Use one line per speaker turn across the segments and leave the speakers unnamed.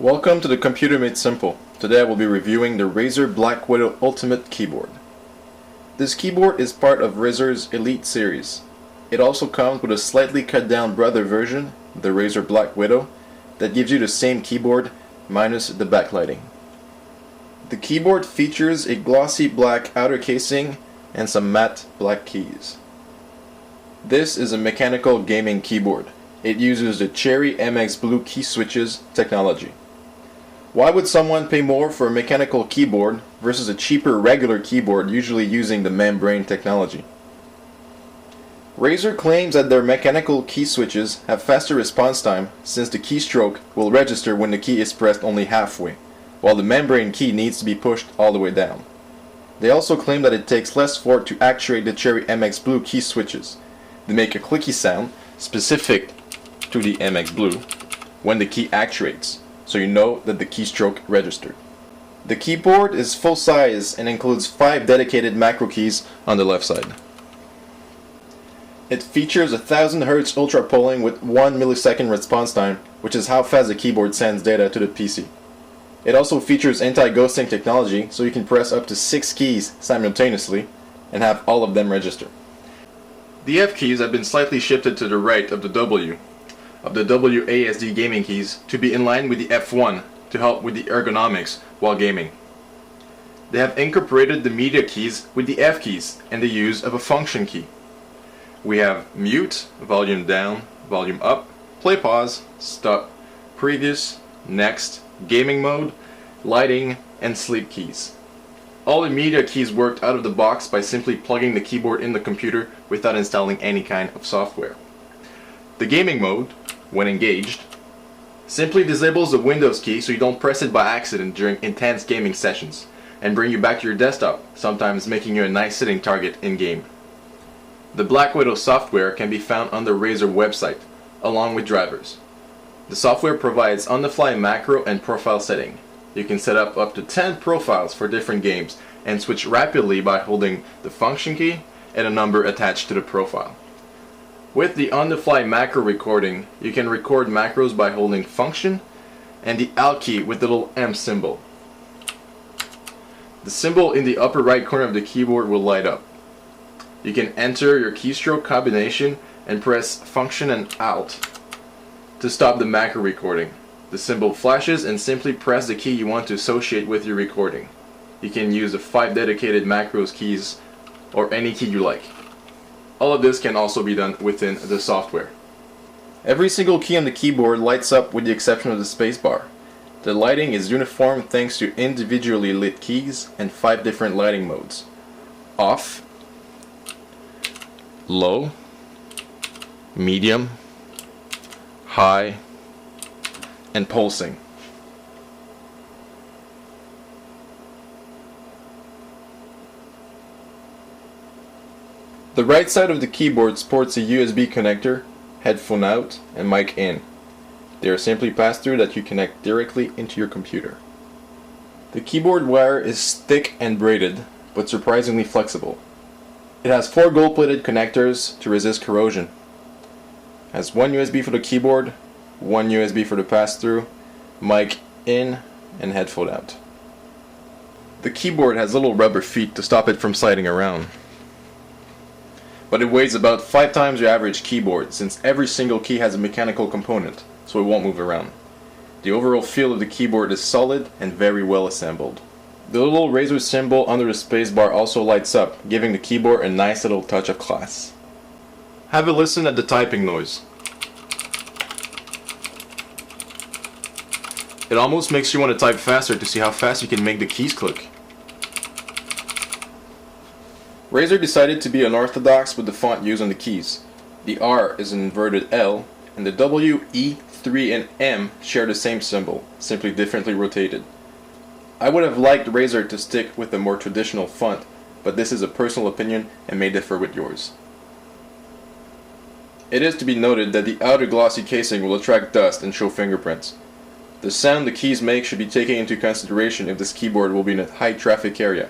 Welcome to the Computer Made Simple. Today I will be reviewing the Razer BlackWidow Ultimate Keyboard. This keyboard is part of Razer's Elite series. It also comes with a slightly cut down brother version, the Razer BlackWidow, that gives you the same keyboard minus the backlighting. The keyboard features a glossy black outer casing and some matte black keys. This is a mechanical gaming keyboard. It uses the Cherry MX Blue key switches technology. Why would someone pay more for a mechanical keyboard versus a cheaper regular keyboard usually using the membrane technology? Razer claims that their mechanical key switches have faster response time since the keystroke will register when the key is pressed only halfway, while the membrane key needs to be pushed all the way down. They also claim that it takes less force to actuate the Cherry MX Blue key switches. They make a clicky sound specific to the MX Blue when the key actuates, so you know that the keystroke registered. The keyboard is full size and includes 5 dedicated macro keys on the left side. It features 1000 Hz ultra polling with 1 millisecond response time, which is how fast the keyboard sends data to the PC. It also features anti-ghosting technology, so you can press up to 6 keys simultaneously and have all of them register. The F keys have been slightly shifted to the right of the W WASD gaming keys to be in line with the F1 to help with the ergonomics while gaming. They have incorporated the media keys with the F keys and the use of a function key. We have mute, volume down, volume up, play pause, stop, previous, next, gaming mode, lighting, and sleep keys. All the media keys worked out of the box by simply plugging the keyboard in the computer without installing any kind of software. The gaming mode, when engaged, simply disables the Windows key so you don't press it by accident during intense gaming sessions and bring you back to your desktop, sometimes making you a nice sitting target in-game. The BlackWidow software can be found on the Razer website, along with drivers. The software provides on-the-fly macro and profile setting. You can set up to 10 profiles for different games and switch rapidly by holding the function key and a number attached to the profile. With the on-the-fly macro recording, you can record macros by holding function and the Alt key with the little M symbol. The symbol in the upper right corner of the keyboard will light up. You can enter your keystroke combination and press function and Alt to stop the macro recording. The symbol flashes and simply press the key you want to associate with your recording. You can use the 5 dedicated macros keys or any key you like. All of this can also be done within the software. Every single key on the keyboard lights up with the exception of the spacebar. The lighting is uniform thanks to individually lit keys and 5 different lighting modes: off, low, medium, high, and pulsing. The right side of the keyboard sports a USB connector, headphone out, and mic in. They are simply pass-through that you connect directly into your computer. The keyboard wire is thick and braided, but surprisingly flexible. It has 4 gold-plated connectors to resist corrosion. It has 1 USB for the keyboard, 1 USB for the pass-through, mic in, and headphone out. The keyboard has little rubber feet to stop it from sliding around. But it weighs about 5 times your average keyboard since every single key has a mechanical component, so it won't move around. The overall feel of the keyboard is solid and very well assembled. The little Razer symbol under the spacebar also lights up, giving the keyboard a nice little touch of class. Have a listen at the typing noise. It almost makes you want to type faster to see how fast you can make the keys click. Razer decided to be unorthodox with the font used on the keys. The R is an inverted L, and the W, E, 3, and M share the same symbol, simply differently rotated. I would have liked Razer to stick with a more traditional font, but this is a personal opinion and may differ with yours. It is to be noted that the outer glossy casing will attract dust and show fingerprints. The sound the keys make should be taken into consideration if this keyboard will be in a high traffic area.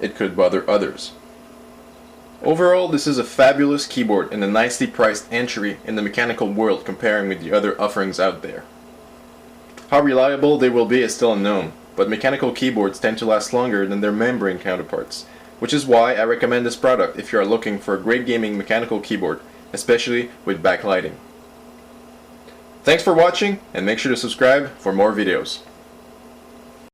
It could bother others. Overall, this is a fabulous keyboard and a nicely priced entry in the mechanical world comparing with the other offerings out there. How reliable they will be is still unknown, but mechanical keyboards tend to last longer than their membrane counterparts, which is why I recommend this product if you are looking for a great gaming mechanical keyboard, especially with backlighting. Thanks for watching, and make sure to subscribe for more videos.